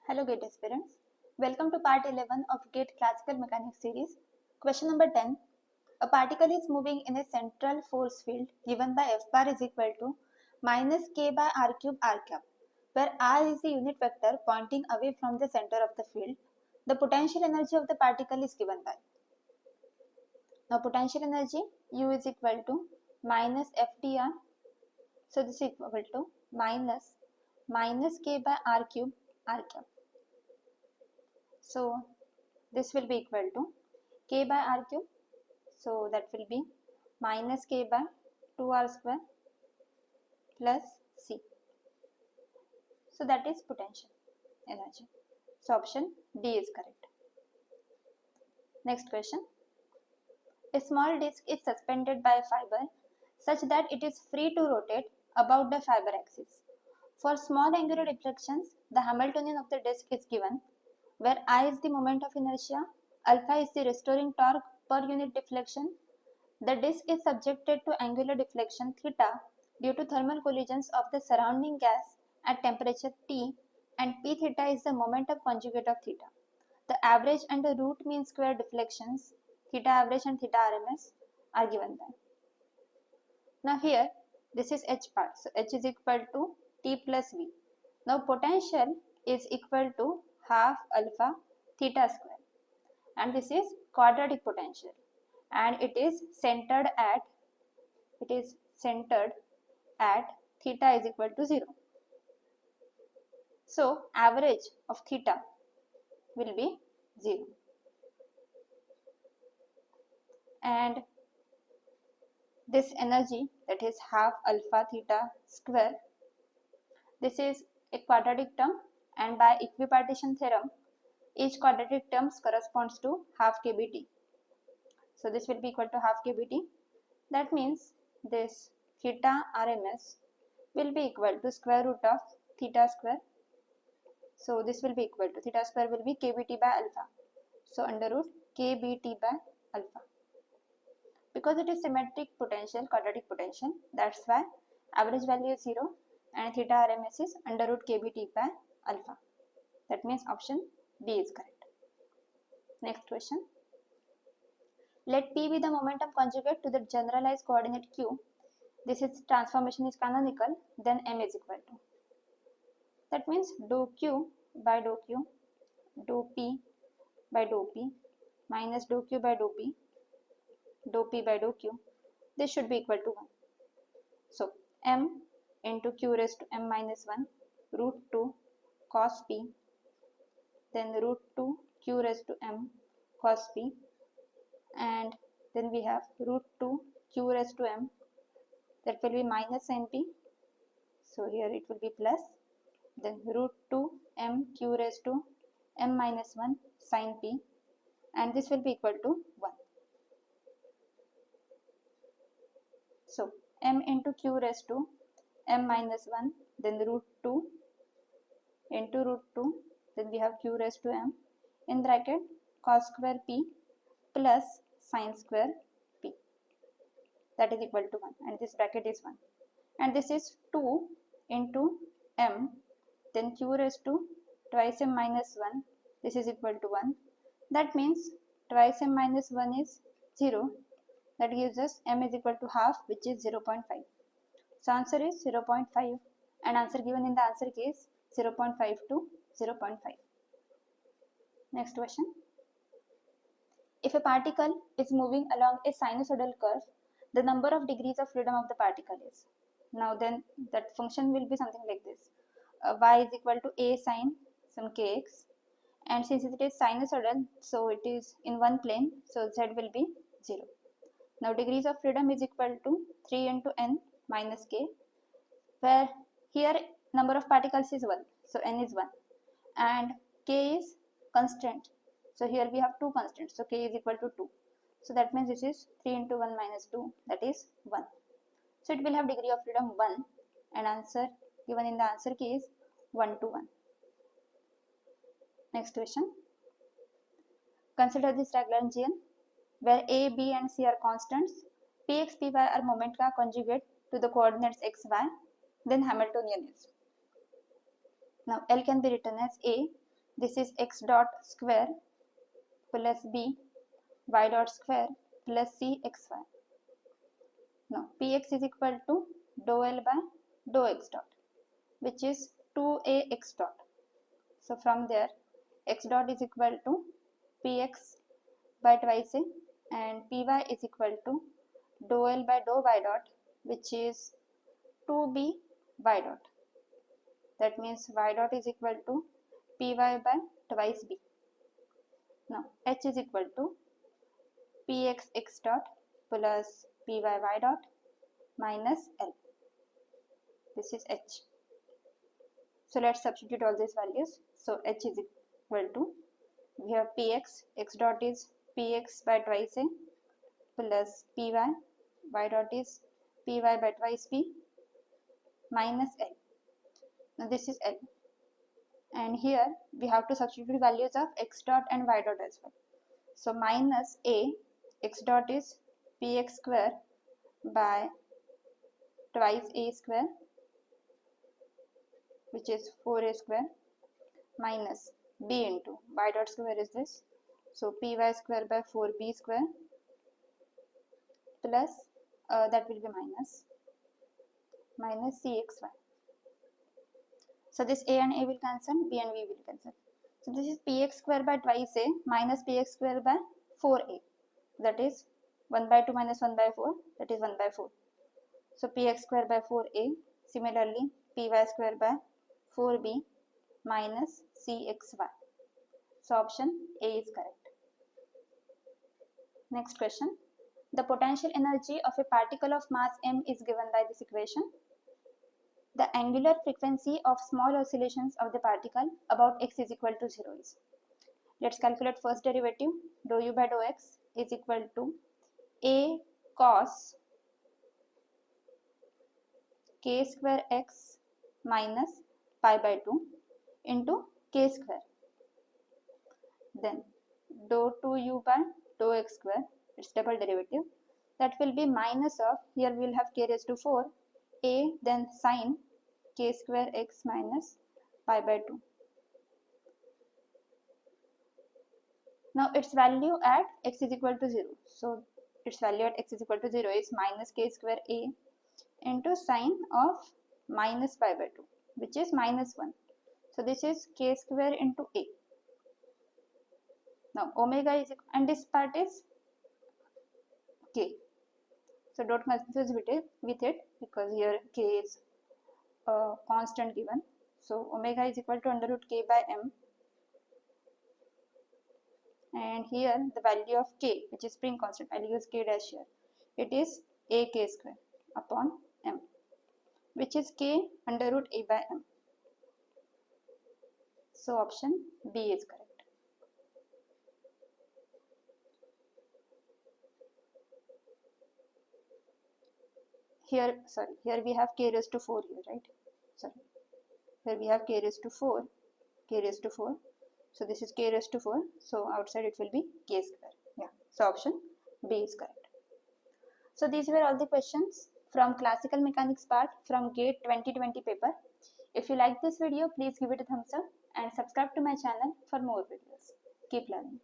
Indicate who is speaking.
Speaker 1: Hello GATE aspirants. Welcome to part 11 of GATE Classical Mechanics series. Question number 10. A particle is moving in a central force field given by F bar is equal to minus K by R cube R cap, where R is the unit vector pointing away from the center of the field. The potential energy of the particle is given by. Now potential energy U is equal to minus FdR. So this is equal to minus K by R cube R cap. So this will be equal to K by R cube. So that will be minus K by 2R square plus C. So that is potential energy. So option D is correct. Next question. A small disk is suspended by a fiber such that it is free to rotate about the fiber axis. For small angular deflections, the Hamiltonian of the disk is given, where I is the moment of inertia, alpha is the restoring torque per unit deflection. The disk is subjected to angular deflection theta due to thermal collisions of the surrounding gas at temperature T, and P theta is the momentum conjugate of theta. The average and the root mean square deflections, theta average and theta RMS, are given by. Now here, this is H part. So H is equal to T plus V. Now potential is equal to half alpha theta square, and this is quadratic potential, and it is centered at theta is equal to 0. So average of theta will be 0, and this energy, that is half alpha theta square, this is a quadratic term, and by equipartition theorem each quadratic term corresponds to half kBt. So this will be equal to half kBt. That means this theta RMS will be equal to square root of theta square. So this will be equal to theta square will be kBt by alpha. So under root kBt by alpha. Because it is symmetric potential, quadratic potential, that's why average value is 0 and theta RMS is under root kBt by alpha. That means option D is correct. Next question. Let P be the momentum conjugate to the generalized coordinate Q. This is transformation is canonical, then M is equal to. That means dou Q by dou Q, dou P by dou P, minus dou Q by dou P by dou Q. This should be equal to 1. So M into Q raised to M minus 1 root 2 cos P, then root 2 Q raised to M cos P, and then we have root 2 Q raised to M, that will be minus sin P. So here it will be plus, then root 2 M Q raised to M minus 1 sin P, and this will be equal to 1. So M into Q raised to M minus 1, then root 2 into root 2, then we have Q raised to M in bracket cos square P plus sin square P, that is equal to 1, and this bracket is 1, and this is 2 into M, then Q raised to twice M minus 1, this is equal to 1. That means twice M minus 1 is 0, that gives us M is equal to half, which is 0.5. So answer is 0.5, and answer given in the answer key is 0.5 to 0.5. Next question. If a particle is moving along a sinusoidal curve, the number of degrees of freedom of the particle is. Now then that function will be something like this. Y is equal to a sine some kx, and since it is sinusoidal, so it is in one plane, so z will be 0. Now degrees of freedom is equal to 3 into n minus k, where here number of particles is 1, so n is 1, and k is constant. So here we have two constants, so k is equal to 2. So that means this is 3 into 1 minus 2, that is 1. So it will have degree of freedom 1, and answer given in the answer key is 1 to 1. Next question. Consider this Lagrangian, where a, b and c are constants, px, py are moment ka conjugate to the coordinates x, y, then Hamiltonian is. Now L can be written as A This is x dot square plus b y dot square plus c xy. Now px is equal to dou L by dou x dot, which is 2a x dot. So from there x dot is equal to px by twice a, and py is equal to dou L by dou y dot, which is 2b y dot. That means y dot is equal to py by twice b. Now h is equal to px x dot plus py y dot minus L. This is h. So let's substitute all these values. So h is equal to, we have px, x dot is px by twice a plus py, y dot is py by twice b minus L. Now this is L. And here we have to substitute values of x dot and y dot as well. So minus a, x dot is px square by twice a square, which is 4a square, minus b into y dot square is this, so py square by 4b square plus that will be minus cxy. So this a and a will cancel, b and b will cancel. So this is px square by twice a minus px square by 4a, that is 1 by 2 minus 1 by 4, that is 1 by 4. So px square by 4a, similarly py square by 4b minus cxy. So option A is correct. Next question. The potential energy of a particle of mass m is given by this equation. The angular frequency of small oscillations of the particle about x is equal to 0 is. Let's calculate first derivative. Dou u by dou x is equal to a cos k square x minus pi by 2 into k square. Then dou 2u by dou x square, its double derivative, that will be minus of, here we will have k raised to 4, a then sine k square x minus pi by 2. Now its value at x is equal to 0. So its value at x is equal to 0 is minus k square a into sine of minus pi by 2, which is minus 1. So this is k square into a. Now omega is equal, and this part is k. So don't confuse with it because here k is a constant given. So omega is equal to under root k by m. And here the value of k, which is spring constant, I'll use k dash here. It is a k square upon m, which is k under root a by m. So option B is correct. Here we have k raised to 4 here, right? Here we have k raised to 4. So this is k raised to 4. So outside it will be k square. Yeah. So option B is correct. So these were all the questions from classical mechanics part from GATE 2020 paper. If you like this video, please give it a thumbs up and subscribe to my channel for more videos. Keep learning.